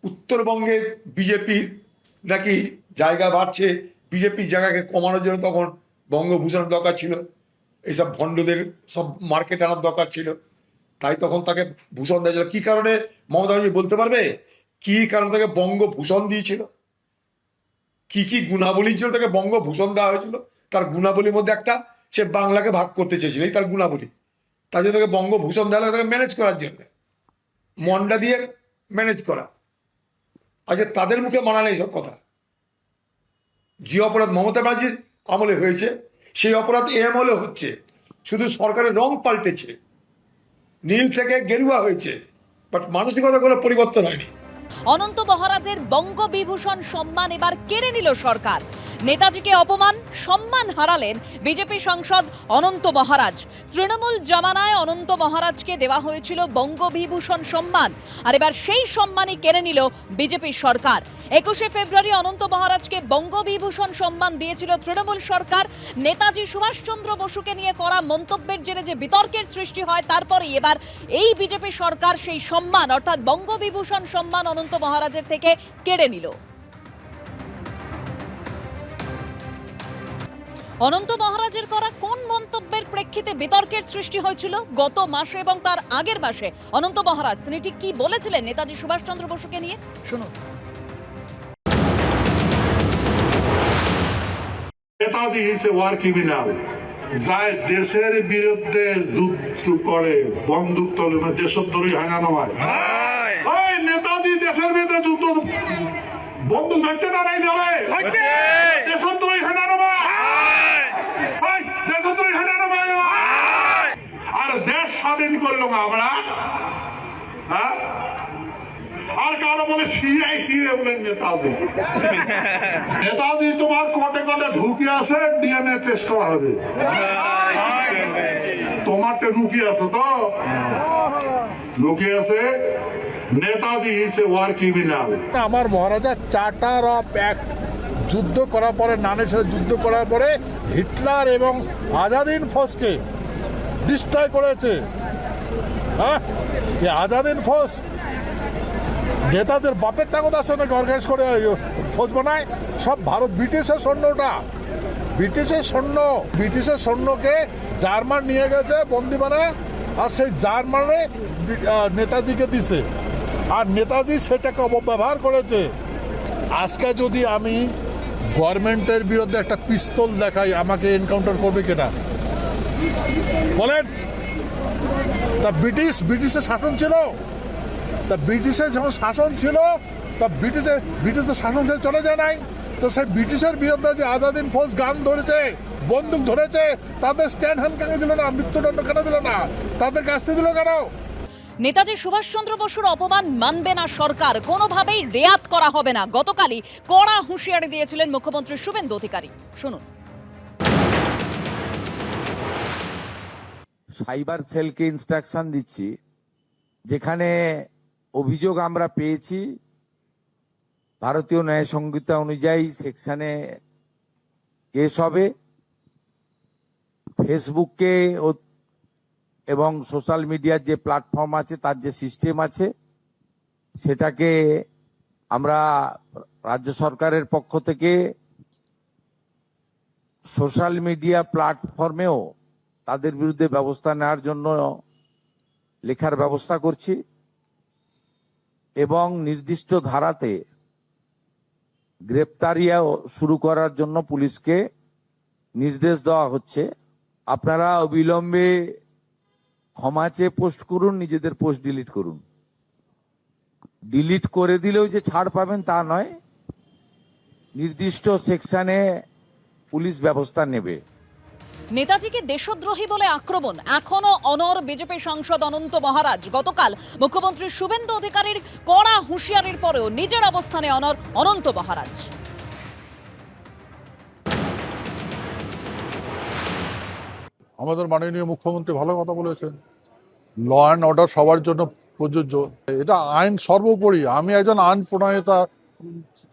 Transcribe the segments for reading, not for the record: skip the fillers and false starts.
উত্তরবঙ্গে বিজেপির নাকি জায়গা বাড়ছে, বিজেপির জায়গাকে কমানোর জন্য তখন বঙ্গভূষণের দরকার ছিল, এইসব ভণ্ডদের সব মার্কেট আনার দরকার ছিল, তাই তখন তাকে ভূষণ দেওয়া ছিল। কী কারণে মমতা ব্যানার্জি বলতে পারবে কী কারণে তাকে বঙ্গভূষণ দিয়েছিল? কি কি গুণাবলীর জন্য তাকে বঙ্গভূষণ দেওয়া হয়েছিল? তার গুণাবলীর মধ্যে একটা, সে বাংলাকে ভাগ করতে চেয়েছিল, এই তার গুণাবলী। তার জন্য তাকে বঙ্গভূষণ দেওয়া হলো, তাকে ম্যানেজ করার জন্য, মন্ডা দিয়ে ম্যানেজ করা। আজকে তাদের মুখে মানা নেই সব কথা। যে অপরাধ মমতা ব্যানার্জির আমলে হয়েছে সেই অপরাধ এ আমলে হচ্ছে, শুধু সরকারের রং পাল্টেছে, নীল থেকে গেরুয়া হয়েছে, বাট মানসিকতা কোনো পরিবর্তন হয়নি। অনন্ত মহারাজের বঙ্গবিভূষণ সম্মান এবার কেড়ে নিল সরকার। নেতাজিকে অপমান, সম্মান হারালেন বিজেপি সাংসদ অনন্ত মহারাজ। তৃণমূল জামানায় অনন্ত মহারাজকে দেওয়া হয়েছিল বঙ্গবিভূষণ সম্মান, আর এবার সেই সম্মানই কেড়ে নিল বিজেপি সরকার। 21শে ফেব্রুয়ারি অনন্ত মহারাজকে বঙ্গবিভূষণ সম্মান দিয়েছিল তৃণমূল সরকার। নেতাজি সুভাষচন্দ্র বসুকে নিয়ে করা মন্তব্যের জেরে যে বিতর্কের সৃষ্টি হয়, তারপরেই এবার এই বিজেপি সরকার সেই সম্মান অর্থাৎ বঙ্গবিভূষণ সম্মান অনন্ত মহারাজের থেকে কেড়ে নিল। অনন্ত মহারাজের করা কোন মন্তব্যের প্রেক্ষিতে বিতর্কের সৃষ্টি হয়েছিল গত মাসে এবং তার আগের মাসে? অনন্ত মহারাজ তিনি ঠিক কি বলেছিলেন নেতাজি সুভাষচন্দ্র বসুকে নিয়ে, শুনুন। Netaji is a war criminal, যায় দেশের বিরুদ্ধে যুদ্ধ করে, বন্দুক তোলে না, দেশদ্রোহী হয় না নয়? ওই নেতাজি দেশের বিরুদ্ধে যুদ্ধ, বন্দুক ধরছে না, নাই ধরে দেশদ্রোহী হয় না নয়? দেশদ্রোহী হয় না নয়? আর দেশ স্বাধীন করলো না আমরা, হ্যাঁ? আর কারো বলে সিআই সিএ বলে নেতাজি। নেতাজি তোমার কোটে কোটে ঢুকে আছে, ডিএনএ টেস্ট করা হবে। তোমারটা লুকিয়ে আছে, তো লুকিয়ে আছে। Netaji is a war criminal. আমার মহারাজা চার্টার অফ অ্যাক্ট যুদ্ধ করার পরে, নানের সাথে যুদ্ধ করার পরে হিটলার এবং আজাদিন ফৌজকে ডিস্ট্রয় করেছে। হ্যাঁ, এই আজাদিন ফৌজ নেতাদের বাপের তাগত আছে নাকি অর্গানাইজ করে ফৌজ বানায়? সব ভারত ব্রিটিশের সৈন্যটা, ব্রিটিশের সৈন্য, ব্রিটিশের সৈন্যকে জার্মান নিয়ে গেছে বন্দি বানায়, আর সেই জার্মানে নেতাজিকে দিছে, আর নেতাজি সেটাকে অপব্যবহার করেছে। আজকে যদি আমি গভর্নমেন্টের বিরুদ্ধে একটা পিস্তল দেখাই, আমাকে এনকাউন্টার করবে কিনা বলেন? তা ব্রিটিশের শাসন ছিল, তা ব্রিটিশের যখন শাসন ছিল, তা ব্রিটিশের শাসন ছেড়ে চলে যায় নাই। তো সেই ব্রিটিশের বিরুদ্ধে যে আজাদিন ফৌজ গান ধরেছে, বন্দুক ধরেছে, তাদের স্ট্যান্ড হ্যান্ড কেন দিল না? মৃত্যুদণ্ড কেন দিল না? তাদের কাছতে দিল কেন? নেতাজি সুভাষচন্দ্র বসুর অপমান মানবে না সরকার, কোনোভাবেই রেয়াত করা হবে না। গতকালই কড়া হুঁশিয়ারি দিয়েছিলেন মুখ্যমন্ত্রী শুভেন্দু অধিকারী, শুনুন। সাইবার সেলকে ইনস্ট্রাকশন দিচ্ছি, যেখানে অভিযোগ আমরা পেয়েছি ভারতীয় ন্যায় সংহিতা অনুযায়ী সেকশনে কেস হবে। ফেসবুককে এবং সোশ্যাল মিডিয়ার যে প্ল্যাটফর্ম আছে, তার যে সিস্টেম আছে, সেটাকে আমরা রাজ্য সরকারের পক্ষ থেকে সোশ্যাল মিডিয়া প্ল্যাটফর্মেও তাদের বিরুদ্ধে ব্যবস্থা নেওয়ার জন্য লেখার ব্যবস্থা করছি, এবং নির্দিষ্ট ধারাতে গ্রেপ্তারিয়া শুরু করার জন্য পুলিশকে নির্দেশ দেওয়া হচ্ছে। আপনারা অবিলম্বে ক্ষমা চেয়ে পোস্ট করুন, নিজেদের পোস্ট ডিলিট করুন। ডিলিট করে দিলেও যে ছাড় পাবেন তা নয়, নির্দিষ্ট সেকশনে পুলিশ ব্যবস্থা নেবে। নেতাজিকে দেশদ্রোহী বলে আক্রমণ, এখনো অনড় বিজেপি সাংসদ অনন্ত মহারাজ। গতকাল মুখ্যমন্ত্রী শুভেন্দু অধিকারীর কড়া হুঁশিয়ারির পরেও নিজের অবস্থানে অনড় অনন্ত মহারাজ। আমাদের মাননীয় মুখ্যমন্ত্রী ভালো কথা বলেছেন, ল অ্যান্ড অর্ডার সবার জন্য প্রযোজ্য, এটা আইন সর্বোপরি। আমি একজন আইন প্রণয়তা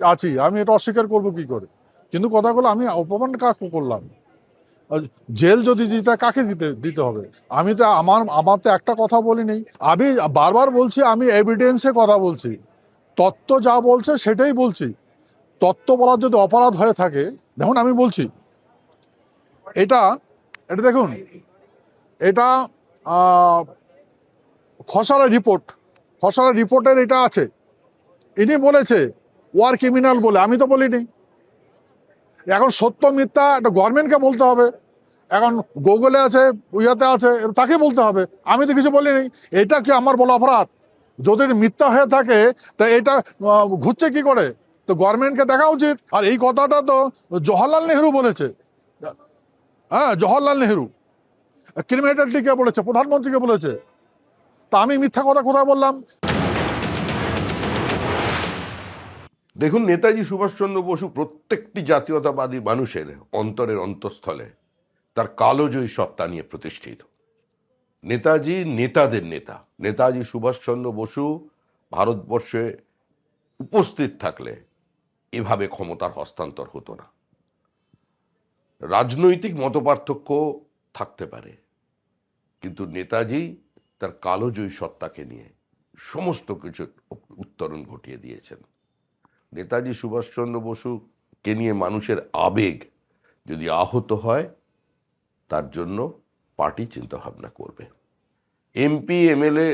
আছি, আমি এটা অস্বীকার করবো কি করে? কিন্তু কথাগুলো আমি অপমান কাকে করলাম? জেল যদি দিতে, কাকে দিতে হবে? আমি তো আমার তো একটা কথা বলি নেই, আমি বারবার বলছি আমি এভিডেন্সে কথা বলছি। তত্ত্ব যা বলছে সেটাই বলছি। তত্ত্ব বলার যদি অপরাধ হয়ে থাকে, দেখুন আমি বলছি, এটা এটা দেখুন, এটা খসড়া রিপোর্টের এটা আছে। ইনি বলেছে ওয়ার ক্রিমিনাল বলে, আমি তো বলিনি। এখন সত্য মিথ্যা এটা গভর্নমেন্টকে বলতে হবে, এখন গুগলে আছে, ইয়াতে আছে, তাকে বলতে হবে, আমি তো কিছু বলিনি। এটা কি আমার বলা অপরাধ? যদি মিথ্যা হয়ে থাকে তা এটা ঘুরছে কি করে? তো গভর্নমেন্টকে দেখা উচিত। আর এই কথাটা তো জওহরলাল নেহরু বলেছে। হ্যাঁ, জওহরলাল নেহরু ক্রিমিনালিটি কে বলেছে? প্রধানমন্ত্রীকে বলেছে। তা আমি মিথ্যা কথা কোথায় বললাম? দেখুন, নেতাজি সুভাষচন্দ্র বসু প্রত্যেকটি জাতীয়তাবাদী মানুষের অন্তরের অন্তঃস্থলে তার কালোজয়ী সত্তা নিয়ে প্রতিষ্ঠিত। নেতাজি নেতাদের নেতা। নেতাজি সুভাষচন্দ্র বসু ভারতবর্ষে উপস্থিত থাকলে এভাবে ক্ষমতার হস্তান্তর হতো না। রাজনৈতিক মতপার্থক্য থাকতে পারে, কিন্তু নেতাজি তার কালোজয়ী সত্তাকে নিয়ে সমস্ত কিছু উত্তরণ ঘটিয়ে দিয়েছেন। নেতাজি সুভাষচন্দ্র বসুকে নিয়ে মানুষের আবেগ যদি আহত হয়, তার জন্য পার্টি চিন্তাভাবনা করবে। এমপি এমএলএ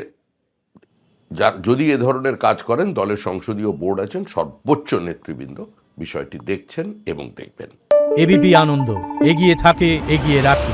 যদি এ ধরনের কাজ করেন, দলের সংসদীয় বোর্ড আছেন, সর্বোচ্চ নেতৃবৃন্দ বিষয়টি দেখছেন এবং দেখবেন। এবিপি আনন্দ, এগিয়ে থাকে, এগিয়ে রাখে।